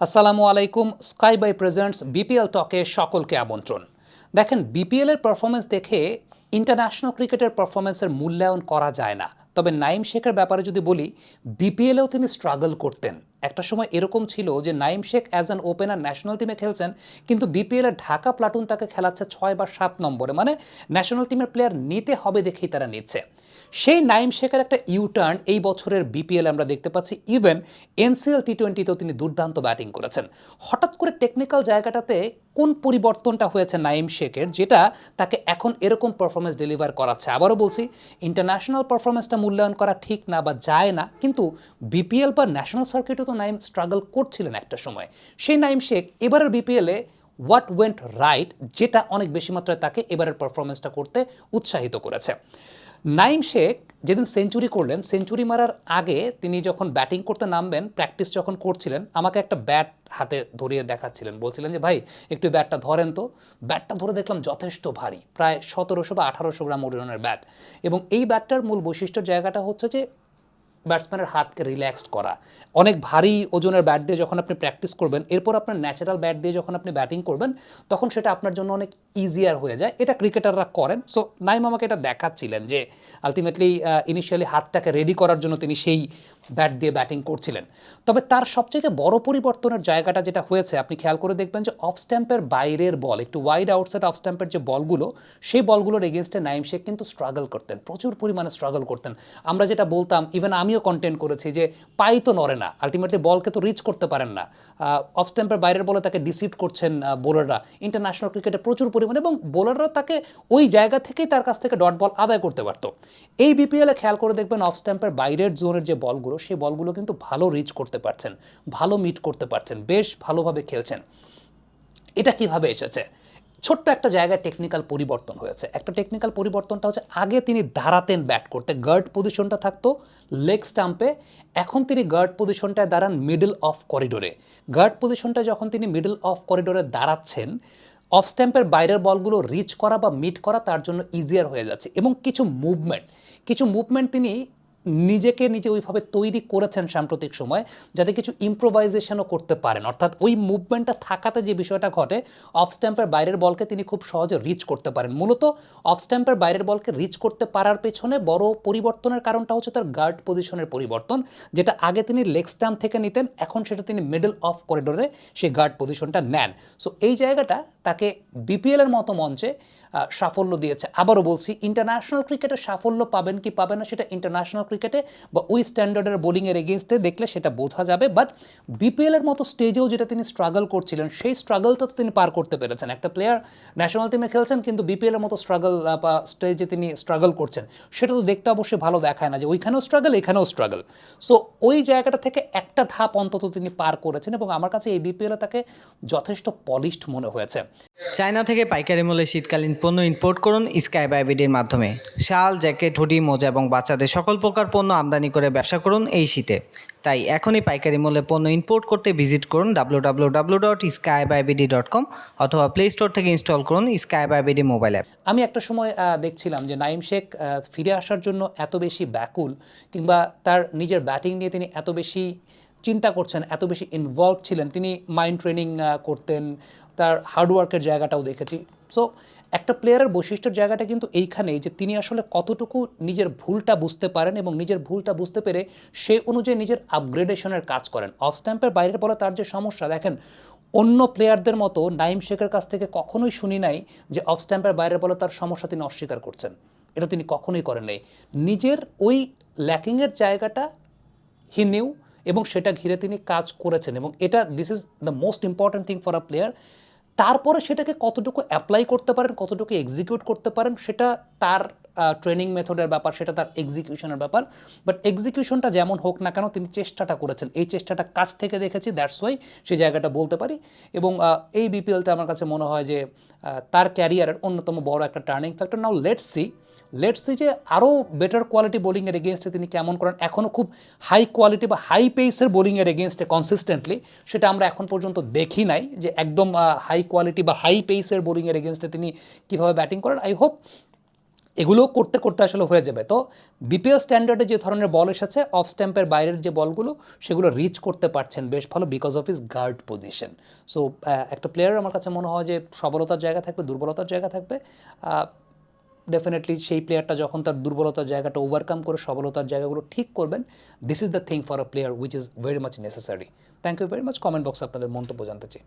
আসসালামু আলাইকুম। Sky by presents BPL টকে সকলকে আমন্ত্রণ। দেখেন, বিপিএলের পারফরমেন্স দেখে ইন্টারন্যাশনাল ক্রিকেটের পারফরমেন্সের মূল্যায়ন করা যায় না। তবে নাইম শেখের ব্যাপারে যদি বলি, বিপিএলেও তিনি স্ট্রাগল করতেন। একটা সময় এরকম ছিল যে Naim Sheikh as an opener national টিমে খেলছেন, কিন্তু বিপিএলের ঢাকা প্লাটুন তাকে খেলাচ্ছে 6 বা 7 নম্বরে, মানে ন্যাশনাল টিমের প্লেয়ার নিতে হবে দেখেই তারা নিচ্ছে। সেই নাইম শেখের একটা ইউটার্ন এই বছরের বিপিএল আমরা দেখতে পাচ্ছি। ইভেন এনসিএল টি-20তেও তিনি দুর্দান্ত ব্যাটিং করেছেন। হঠাৎ করে টেকনিক্যাল জায়গাটাতে কোন পরিবর্তনটা হয়েছে নাইম শেখের, যেটা তাকে এখন এরকম পারফরমেন্স ডেলিভার করাচ্ছে? আবারও বলছি, ইন্টারন্যাশনাল পারফরমেন্সটা মূল্যায়ন করা ঠিক না বা যায় না, কিন্তু বিপিএল বা ন্যাশনাল সার্কিটে তো নাইম স্ট্রাগল করছিলেন একটা সময়। সেই নাইম শেখ এবারের বিপিএলে হোয়াট ওয়েন্ট রাইট, যেটা অনেক বেশি মাত্রায় তাকে এবারের পারফরমেন্সটা করতে উৎসাহিত করেছে। নাইম শেখ যেদিন সেঞ্চুরি করলেন, সেঞ্চুরি মারার আগে তিনি যখন ব্যাটিং করতে নামবেন, প্র্যাকটিস যখন করছিলেন, আমাকে একটা ব্যাট হাতে ধরিয়ে দেখাচ্ছিলেন, বলছিলেন যে ভাই একটু ব্যাটটা ধরেন তো। ব্যাটটা ধরে দেখলাম যথেষ্ট ভারী, প্রায় 1700 বা 1800 গ্রাম ওজনের ব্যাট। এবং এই ব্যাটটার মূল বৈশিষ্ট্যের জায়গাটা হচ্ছে যে ব্যাটসম্যানের হাতকে রিল্যাক্সড করা। অনেক ভারী ওজনের ব্যাট দিয়ে যখন আপনি প্র্যাকটিস করবেন, এরপর আপনার ন্যাচারাল ব্যাট দিয়ে যখন আপনি ব্যাটিং করবেন, তখন সেটা আপনার জন্য অনেক ইজিয়ার হয়ে যায়। এটা ক্রিকেটাররা করেন। সো নাইম আমাকে এটা দেখাচ্ছিলেন যে আলটিমেটলি ইনিশিয়ালি হাতটাকে রেডি করার জন্য তিনি সেই ব্যাট দিয়ে ব্যাটিং করছিলেন। তবে তার সবচেয়ে বড় পরিবর্তনের জায়গাটা যেটা হয়েছে, আপনি খেয়াল করে দেখবেন যে অফ স্ট্যাম্পের বাইরের বল, একটু ওয়াইড আউটসাইড অফ স্ট্যাম্পের যে বলগুলো, সেই বলগুলোর এগেনস্টে নাইম শেখ কিন্তু স্ট্রাগল করতেন, প্রচুর পরিমাণে স্ট্রাগল করতেন। আমরা যেটা বলতাম, ইভেন আমিও কন্টেন্ট করেছি, যে পাই তো নড়ে না, আলটিমেটলি বলকে তো রিচ করতে পারেন না। অফ স্ট্যাম্পের বাইরের বলে তাকে ডিসিভ করছেন বোলাররা ইন্টারন্যাশনাল ক্রিকেটে প্রচুর পরিমাণে, এবং বোলাররা তাকে ওই জায়গা থেকেই তার কাছ থেকে ডট বল আদায় করতে পারতো। এই বিপিএলে খেয়াল করে দেখবেন অফ স্ট্যাম্পের বাইরের জোনের যে বলগুলো, সেই বলগুলো কিন্তু ভালো রিচ করতে পারছেন, ভালো মিট করতে পারছেন, বেশ ভালোভাবে খেলছেন। এটা কিভাবে এসেছে? ছোট্ট একটা জায়গায় টেকনিক্যাল পরিবর্তন হয়েছে। একটা টেকনিক্যাল পরিবর্তনটা হচ্ছে, আগে তিনি দাঁড়াতেন ব্যাট করতে, গার্ড পজিশনটা থাকতো লেগ স্টাম্পে। এখন তিনি গার্ড পজিশনটায় দাঁড়ান মিডল অফ করিডোরে। গার্ড পজিশনটা যখন তিনি মিডল অফ করিডোরে দাঁড়াচ্ছেন, অফ স্ট্যাম্পের বাইরের বলগুলো রিচ করা বা মিট করা তার জন্য ইজিয়ার হয়ে যাচ্ছে। এবং কিছু মুভমেন্ট তিনি নিজেকে নিজে ওইভাবে তৈরি করেছেন সাম্প্রতিক সময়, যাতে কিছু ইম্প্রোভাইজেশনও করতে পারেন। অর্থাৎ ওই মুভমেন্টটা থাকাতে যে বিষয়টা ঘটে, অফ স্ট্যাম্পের বাইরের বলকে তিনি খুব সহজে রিচ করতে পারেন। মূলত অফ স্ট্যাম্পের বাইরের বলকে রিচ করতে পারার পেছনে বড় পরিবর্তনের কারণটা হচ্ছে তার গার্ড পজিশনের পরিবর্তন, যেটা আগে তিনি লেগ স্টাম্প থেকে নিতেন, এখন সেটা তিনি মিডল অফ করিডোরে সেই গার্ড পজিশনটা নেন। সো এই জায়গাটা তাকে বিপিএলের মতো মঞ্চে সাফল্য দিয়েছে। আবারও বলছি, ইন্টারন্যাশনাল ক্রিকেটে সাফল্য পাবেন কি পাবেন না, সেটা ইন্টারন্যাশনাল ক্রিকেটে বা ওই স্ট্যান্ডার্ডের বোলিংয়ের এগেনস্টে দেখলে সেটা বোঝা যাবে। বাট বিপিএলের মতো স্টেজেও যেটা তিনি স্ট্রাগল করছিলেন, সেই স্ট্রাগলটা তো তিনি পার করতে পেরেছেন। একটা প্লেয়ার ন্যাশনাল টিমে খেলছেন, কিন্তু বিপিএলের মতো স্ট্রাগল বা স্টেজে তিনি স্ট্রাগল করছেন, সেটা তো দেখতে অবশ্যই ভালো দেখায় না, যে ওইখানেও স্ট্রাগল এখানেও স্ট্রাগল। সো ওই জায়গাটা থেকে একটা ধাপ অন্তত তিনি পার করেছেন, এবং আমার কাছে এই বিপিএলে তাকে যথেষ্ট পলিশড মনে হয়েছে। চায়না থেকে পাইকারি মূল্যে শীতকালীন পণ্য ইম্পোর্ট করুন স্কাই বাই বিডির মাধ্যমে। শাল, জ্যাকেট, হুডি, মোজা এবং বাচ্চাদের সকল প্রকার পণ্য আমদানি করে ব্যবসা করুন এই শীতে। তাই এখনই পাইকারি মূল্যে পণ্য ইম্পোর্ট করতে ভিজিট করুন www.skybybd.com অথবা প্লে স্টোর থেকে ইনস্টল করুন sky by BD mobile app. আমি একটা সময় দেখছিলাম যে নাইম শেখ ফিরে আসার জন্য এত বেশি ব্যাকুল, কিংবা তার নিজের ব্যাটিং নিয়ে তিনি এত বেশি চিন্তা করছেন, এত বেশি ইনভলভ ছিলেন। তিনি মাইন্ড ট্রেনিং করতেন, তার হার্ডওয়ার্কের জায়গাটাও দেখেছি। সো একটা প্লেয়ারের বৈশিষ্ট্যের জায়গাটা কিন্তু এইখানেই, যে তিনি আসলে কতটুকু নিজের ভুলটা বুঝতে পারেন, এবং নিজের ভুলটা বুঝতে পেরে সেই অনুযায়ী নিজের আপগ্রেডেশনের কাজ করেন। অফ স্ট্যাম্পের বাইরের বলে তার যে সমস্যা, দেখেন অন্য প্লেয়ারদের মতো নাইম শেখের কাছ থেকে কখনোই শুনি নাই যে অফ স্ট্যাম্পের বাইরের বলে তার সমস্যা তিনি অস্বীকার করছেন। এটা তিনি কখনোই করেন নাই। নিজের ওই ল্যাকিংয়ের জায়গাটা হি নিউ, এবং সেটা ঘিরে তিনি কাজ করেছেন, এবং এটা this is the most important thing for a player. তারপরে সেটাকে কতটুকু অ্যাপ্লাই করতে পারেন, কতটুকু এক্সিকিউট করতে পারেন, সেটা তার ট্রেনিং মেথডের ব্যাপার, সেটা তার এক্সিকিউশনের ব্যাপার। বাট এক্সিকিউশনটা যেমন হোক না কেন, তিনি চেষ্টাটা করেছেন, এই চেষ্টাটা কাছ থেকে দেখেছি, দ্যাটস ওয়াই সেই জায়গাটা বলতে পারি। এবং এই বিপিএলটা আমার কাছে মনে হয় যে তার ক্যারিয়ারের অন্যতম বড় একটা turning factor. Now let's see যে আরও বেটার কোয়ালিটি বোলিংয়ের এগেনস্টে তিনি কেমন করেন। এখনও খুব হাই কোয়ালিটি বা হাই পেসের বোলিংয়ের এগেনস্টে কনসিস্টেন্টলি, সেটা আমরা এখন পর্যন্ত দেখি নাই, যে একদম হাই কোয়ালিটি বা হাই পেসের বোলিংয়ের এগেনস্টে তিনি কীভাবে ব্যাটিং করেন। আই হোপ এগুলো করতে করতে আসলে হয়ে যাবে। তো বিপিএল স্ট্যান্ডার্ডে যে ধরনের বল এসেছে অফ স্ট্যাম্পের বাইরের যে বলগুলো সেগুলো রিচ করতে পারছেন বেশ ভালো because of his guard position. So একটা প্লেয়ার আমার কাছে মনে হয় যে সবলতার জায়গা থাকবে, দুর্বলতার জায়গা থাকবে। ডেফিনেটলি সেই প্লেয়ারটা যখন তার দুর্বলতার জায়গাটা ওভারকাম করে সবলতার জায়গাগুলো ঠিক করবেন, this is the thing for a player which is very much necessary. Thank you very much. Comment বক্সে আপনাদের মন্তব্য জানতে চাই।